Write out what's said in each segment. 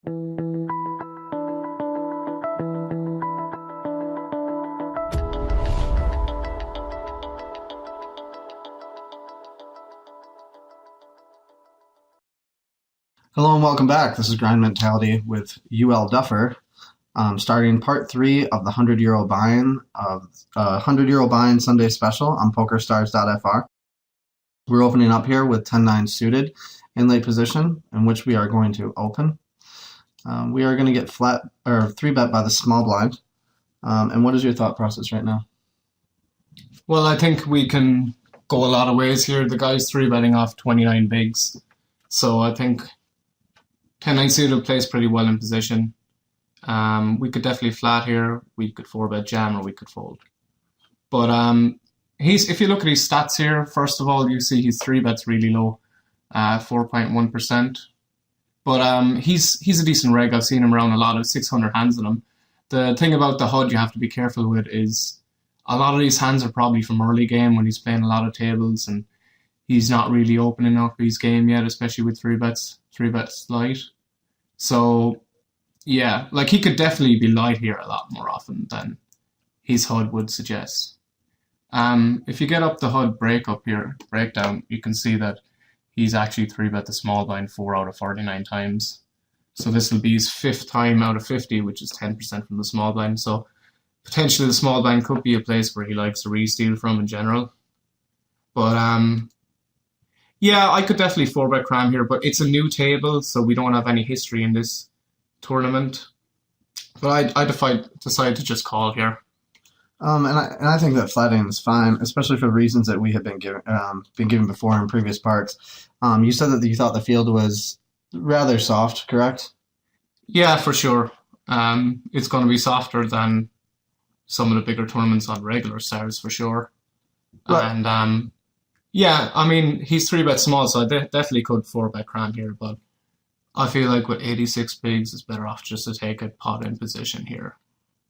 Hello and welcome back. This is GrindMentality with UlDuffer, starting part 3 of the 100-euro buy-in of 100-euro buy-in Sunday special on PokerStars.fr. We're opening up here with 10-9 suited in late position, in which we are going to open. We are going to get flat or 3-bet by the small blind. And what is your thought process right now? Well, I think we can go a lot of ways here. The guy's 3-betting off 29 bigs, so I think 10-9 suited plays pretty well in position. We could definitely flat here. We could 4-bet jam or we could fold. But if you look at his stats here, first of all, you see his 3-bet's really low, 4.1%. But he's a decent reg. I've seen him around a lot of 600 hands on him. The thing about the HUD you have to be careful with is a lot of these hands are probably from early game when he's playing a lot of tables and he's not really opening up his game yet, especially with 3-bets light. So, yeah, like he could definitely be light here a lot more often than his HUD would suggest. If you get up the HUD breakdown, you can see that he's actually 3-bet the small blind 4 out of 49 times. So this will be his 5th time out of 50, which is 10% from the small blind. So potentially the small blind could be a place where he likes to re-steal from in general. But yeah, I could definitely 4-bet cram here, but it's a new table, so we don't have any history in this tournament. But I decide to just call here. And I think that flatting is fine, especially for reasons that we have been given before in previous parts. You said that you thought the field was rather soft, correct? Yeah, for sure. It's going to be softer than some of the bigger tournaments on regular stars, for sure. Right. And yeah, I mean, he's 3-bet small, so I definitely could 4-bet cram here, but I feel like with 86 bigs, it's better off just to take a pot in position here.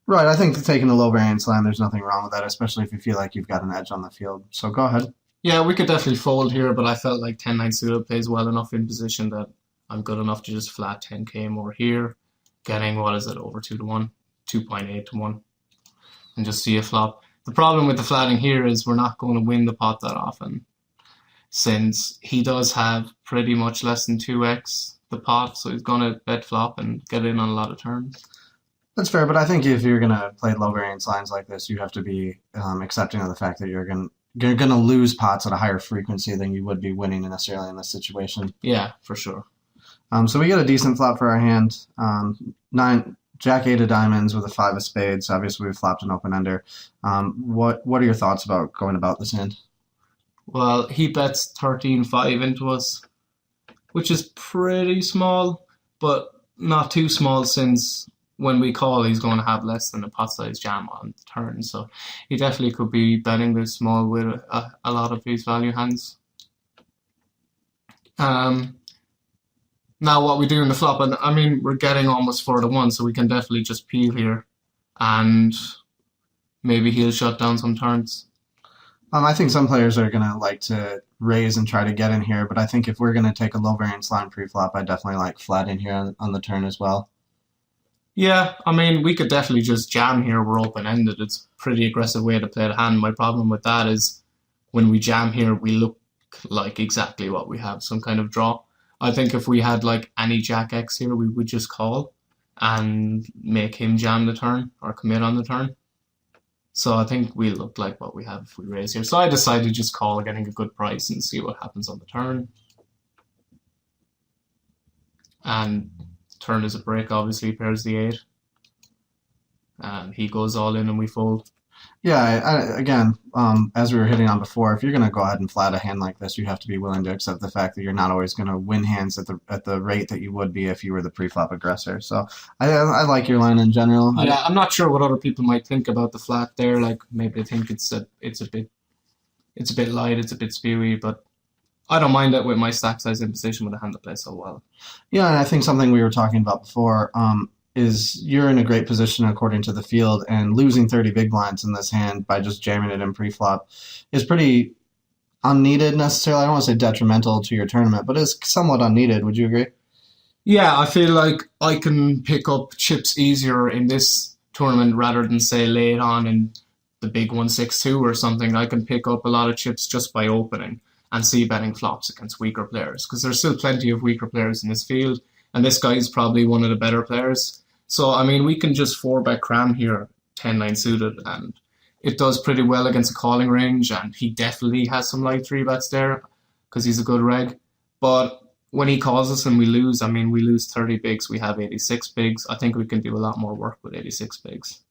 Right, I think taking a low variance line, there's nothing wrong with that, especially if you feel like you've got an edge on the field. So go ahead. Yeah, we could definitely fold here, but I felt like 10-9 suited plays well enough in position that I'm good enough to just flat 10k more here, getting, what is it, over 2 to 1, 2.8 to 1, and just see a flop. The problem with the flatting here is we're not going to win the pot that often, since he does have pretty much less than 2x the pot, so he's going to bet flop and get in on a lot of turns. That's fair, but I think if you're going to play low variance lines like this, you have to be accepting of the fact that you're going to lose pots at a higher frequency than you would be winning necessarily in this situation. Yeah, for sure. So we get a decent flop for our hand. Jack 8 of diamonds with a 5 of spades. Obviously, we've flopped an open ender. What are your thoughts about going about this hand? Well, he bets 13-5 into us, which is pretty small, but not too small since when we call, he's going to have less than a pot size jam on the turn. So he definitely could be betting this small with a lot of these value hands. Now what we do in the flop, and I mean, we're getting almost 4 to 1, so we can definitely just peel here and maybe he'll shut down some turns. I think some players are going to like to raise and try to get in here, but I think if we're going to take a low variance line pre-flop, I definitely like flat in here on the turn as well. Yeah, I mean, we could definitely just jam here. We're open-ended. It's a pretty aggressive way to play the hand. My problem with that is when we jam here, we look like exactly what we have, some kind of draw. I think if we had like any Jack X here, we would just call and make him jam the turn or commit on the turn. So I think we look like what we have if we raise here. So I decided to just call, getting a good price and see what happens on the turn. And turn is a break, obviously, pairs the 8. And he goes all in and we fold. Yeah, again, as we were hitting on before, if you're going to go ahead and flat a hand like this, you have to be willing to accept the fact that you're not always going to win hands at the rate that you would be if you were the pre-flop aggressor. So I like your line in general. Yeah, I'm not sure what other people might think about the flat there. Like maybe they think it's a bit light, it's a bit spewy, but I don't mind it with my stack size in position with a hand that plays so well. Yeah, and I think something we were talking about before is you're in a great position according to the field, and losing 30 big blinds in this hand by just jamming it in pre-flop is pretty unneeded necessarily. I don't want to say detrimental to your tournament, but it's somewhat unneeded. Would you agree? Yeah, I feel like I can pick up chips easier in this tournament rather than say late on in the big 162 or something. I can pick up a lot of chips just by opening and see betting flops against weaker players because there's still plenty of weaker players in this field, and this guy is probably one of the better players. So I mean, we can just four bet cram here, 10-9 suited, and it does pretty well against a calling range, and he definitely has some live three bets there because he's a good reg. But when he calls us and we lose, I mean, we lose 30 bigs, we have 86 bigs. I think we can do a lot more work with 86 bigs.